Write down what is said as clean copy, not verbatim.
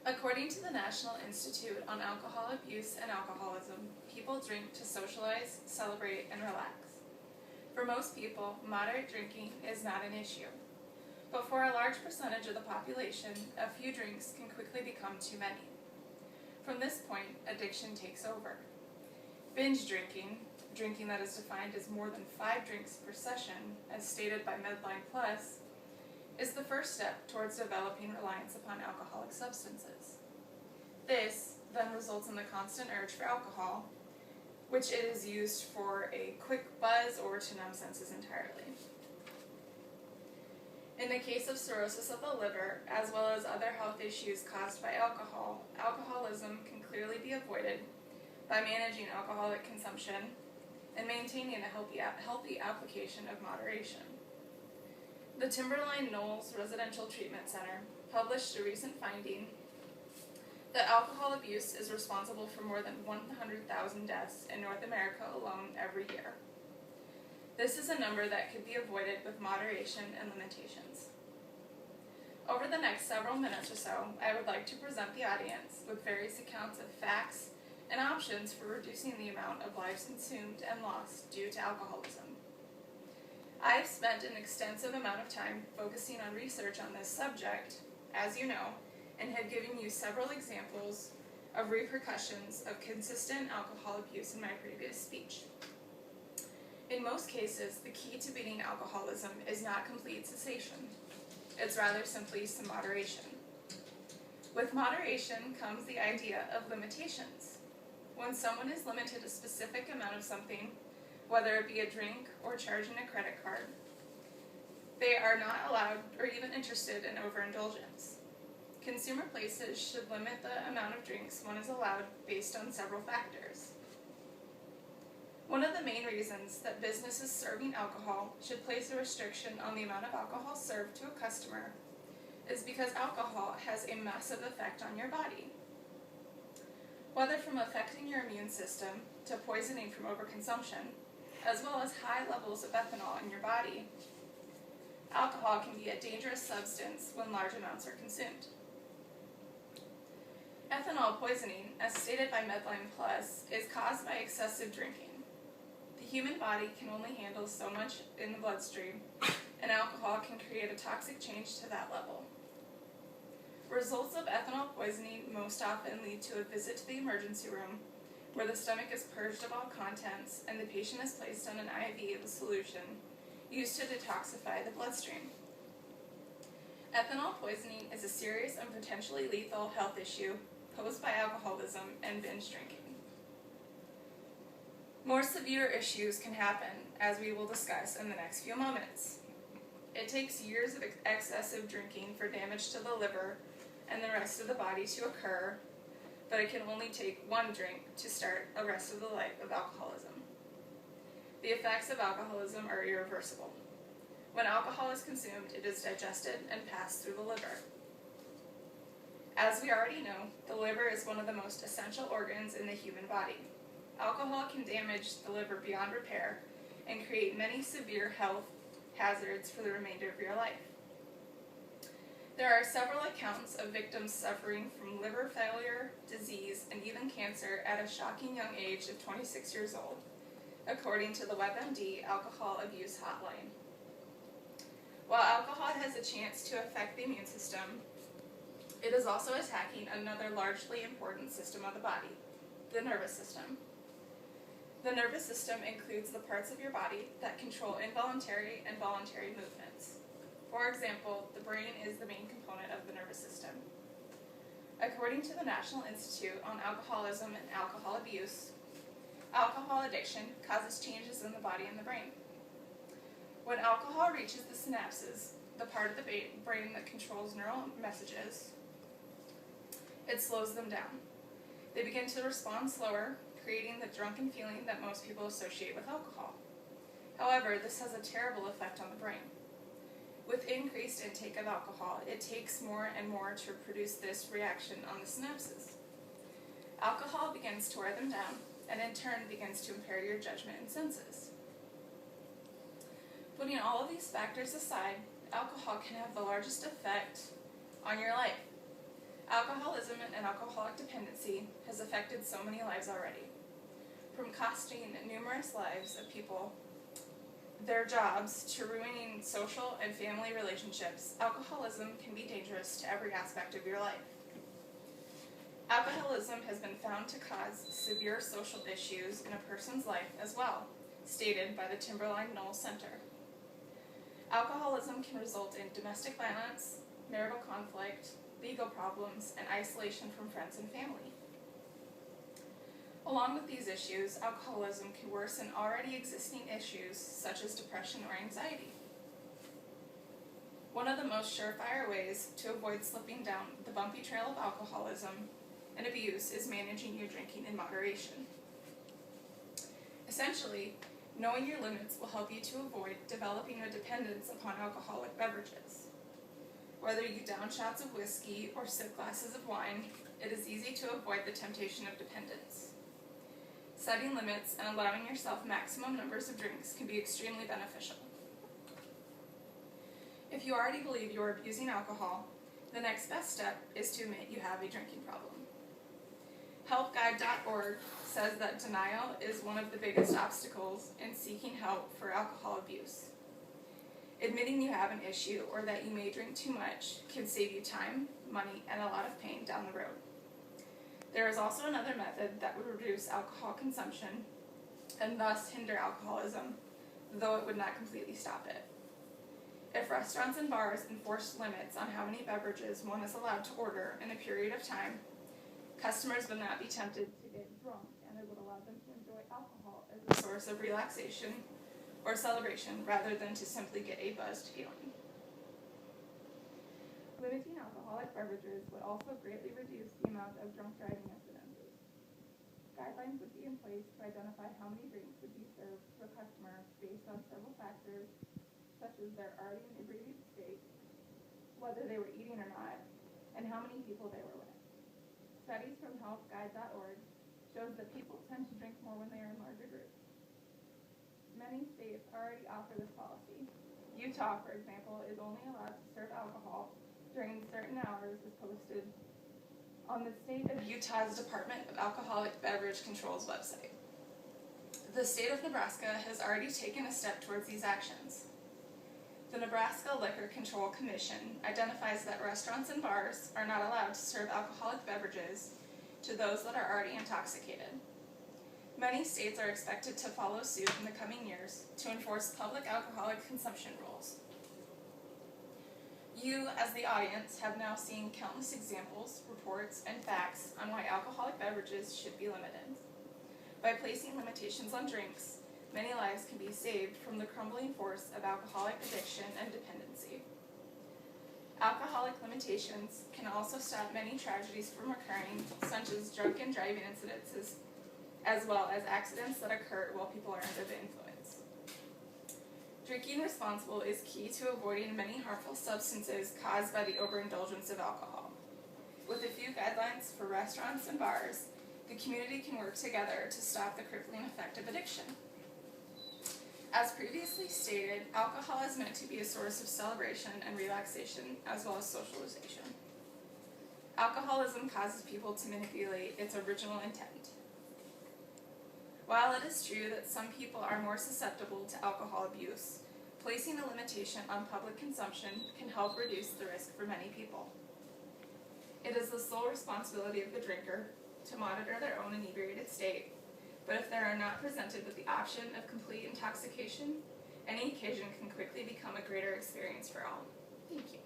According to the National Institute on Alcohol Abuse and Alcoholism, people drink to socialize, celebrate, and relax. For most people, moderate drinking is not an issue. But for a large percentage of the population, a few drinks can quickly become too many. From this point, addiction takes over. Binge drinking, drinking that is defined as more than 5 drinks per session, as stated by Medline Plus, is the first step towards developing reliance upon alcoholic substances. This then results in the constant urge for alcohol, which it is used for a quick buzz or to numb senses entirely. In the case of cirrhosis of the liver, as well as other health issues caused by alcohol, alcoholism can clearly be avoided by managing alcoholic consumption and maintaining a healthy application of moderation. The Timberline Knolls Residential Treatment Center published a recent finding that alcohol abuse is responsible for more than 100,000 deaths in North America alone every year. This is a number that could be avoided with moderation and limitations. Over the next several minutes or so, I would like to present the audience with various accounts of facts and options for reducing the amount of lives consumed and lost due to alcoholism. I have spent an extensive amount of time focusing on research on this subject, as you know, and have given you several examples of repercussions of consistent alcohol abuse in my previous speech. In most cases, the key to beating alcoholism is not complete cessation. It's rather simply some moderation. With moderation comes the idea of limitations. When someone is limited a specific amount of something, whether it be a drink or charging a credit card, they are not allowed or even interested in overindulgence. Consumer places should limit the amount of drinks one is allowed based on several factors. One of the main reasons that businesses serving alcohol should place a restriction on the amount of alcohol served to a customer is because alcohol has a massive effect on your body. Whether from affecting your immune system to poisoning from overconsumption, as well as high levels of ethanol in your body, alcohol can be a dangerous substance when large amounts are consumed. Ethanol poisoning, as stated by Medline Plus, is caused by excessive drinking. The human body can only handle so much in the bloodstream, and alcohol can create a toxic change to that level. Results of ethanol poisoning most often lead to a visit to the emergency room, where the stomach is purged of all contents and the patient is placed on an IV of a solution used to detoxify the bloodstream. Ethanol poisoning is a serious and potentially lethal health issue posed by alcoholism and binge drinking. More severe issues can happen, as we will discuss in the next few moments. It takes years of excessive drinking for damage to the liver and the rest of the body to occur, but it can only take one drink to start the rest of the life of alcoholism. The effects of alcoholism are irreversible. When alcohol is consumed, it is digested and passed through the liver. As we already know, the liver is one of the most essential organs in the human body. Alcohol can damage the liver beyond repair and create many severe health hazards for the remainder of your life. There are several accounts of victims suffering from liver failure, disease, and even cancer at a shocking young age of 26 years old, according to the WebMD Alcohol Abuse Hotline. While alcohol has a chance to affect the immune system, it is also attacking another largely important system of the body, the nervous system. The nervous system includes the parts of your body that control involuntary and voluntary movements. For example, the brain is the main component of the nervous system. According to the National Institute on Alcoholism and Alcohol Abuse, alcohol addiction causes changes in the body and the brain. When alcohol reaches the synapses, the part of the brain that controls neural messages, it slows them down. They begin to respond slower, creating the drunken feeling that most people associate with alcohol. However, this has a terrible effect on the brain. With increased intake of alcohol, it takes more and more to produce this reaction on the synapses. Alcohol begins to wear them down, and in turn begins to impair your judgment and senses. Putting all of these factors aside, alcohol can have the largest effect on your life. Alcoholism and alcoholic dependency has affected so many lives already. From costing numerous lives of people their jobs to ruining social and family relationships, alcoholism can be dangerous to every aspect of your life. Alcoholism has been found to cause severe social issues in a person's life as well, stated by the Timberline Knowles Center. Alcoholism can result in domestic violence, marital conflict, legal problems, and isolation from friends and family. Along with these issues, alcoholism can worsen already existing issues such as depression or anxiety. One of the most surefire ways to avoid slipping down the bumpy trail of alcoholism and abuse is managing your drinking in moderation. Essentially, knowing your limits will help you to avoid developing a dependence upon alcoholic beverages. Whether you down shots of whiskey or sip glasses of wine, it is easy to avoid the temptation of dependence. Setting limits and allowing yourself maximum numbers of drinks can be extremely beneficial. If you already believe you are abusing alcohol, the next best step is to admit you have a drinking problem. HelpGuide.org says that denial is one of the biggest obstacles in seeking help for alcohol abuse. Admitting you have an issue or that you may drink too much can save you time, money, and a lot of pain down the road. There is also another method that would reduce alcohol consumption and thus hinder alcoholism, though it would not completely stop it. If restaurants and bars enforced limits on how many beverages one is allowed to order in a period of time, customers would not be tempted to get drunk, and it would allow them to enjoy alcohol as a source of relaxation or celebration rather than to simply get a buzzed feeling. Limiting alcoholic beverages would also greatly reduce the amount of drunk driving incidences. Guidelines would be in place to identify how many drinks would be served to a customer based on several factors, such as their already inebriated state, whether they were eating or not, and how many people they were with. Studies from HelpGuide.org shows that people tend to drink more when they are in larger groups. Many states already offer this policy. Utah, for example, is only allowed to serve alcohol during certain hours as posted on the state of Utah's Department of Alcoholic Beverage Control's website. The state of Nebraska has already taken a step towards these actions. The Nebraska Liquor Control Commission identifies that restaurants and bars are not allowed to serve alcoholic beverages to those that are already intoxicated. Many states are expected to follow suit in the coming years to enforce public alcoholic consumption rules. You, as the audience, have now seen countless examples, reports, and facts on why alcoholic beverages should be limited. By placing limitations on drinks, many lives can be saved from the crumbling force of alcoholic addiction and dependency. Alcoholic limitations can also stop many tragedies from occurring, such as drunken driving incidences, as well as accidents that occur while people are under the influence. Drinking responsible is key to avoiding many harmful substances caused by the overindulgence of alcohol. With a few guidelines for restaurants and bars, the community can work together to stop the crippling effect of addiction. As previously stated, alcohol is meant to be a source of celebration and relaxation, as well as socialization. Alcoholism causes people to manipulate its original intent. While it is true that some people are more susceptible to alcohol abuse, placing a limitation on public consumption can help reduce the risk for many people. It is the sole responsibility of the drinker to monitor their own inebriated state, but if they are not presented with the option of complete intoxication, any occasion can quickly become a greater experience for all. Thank you.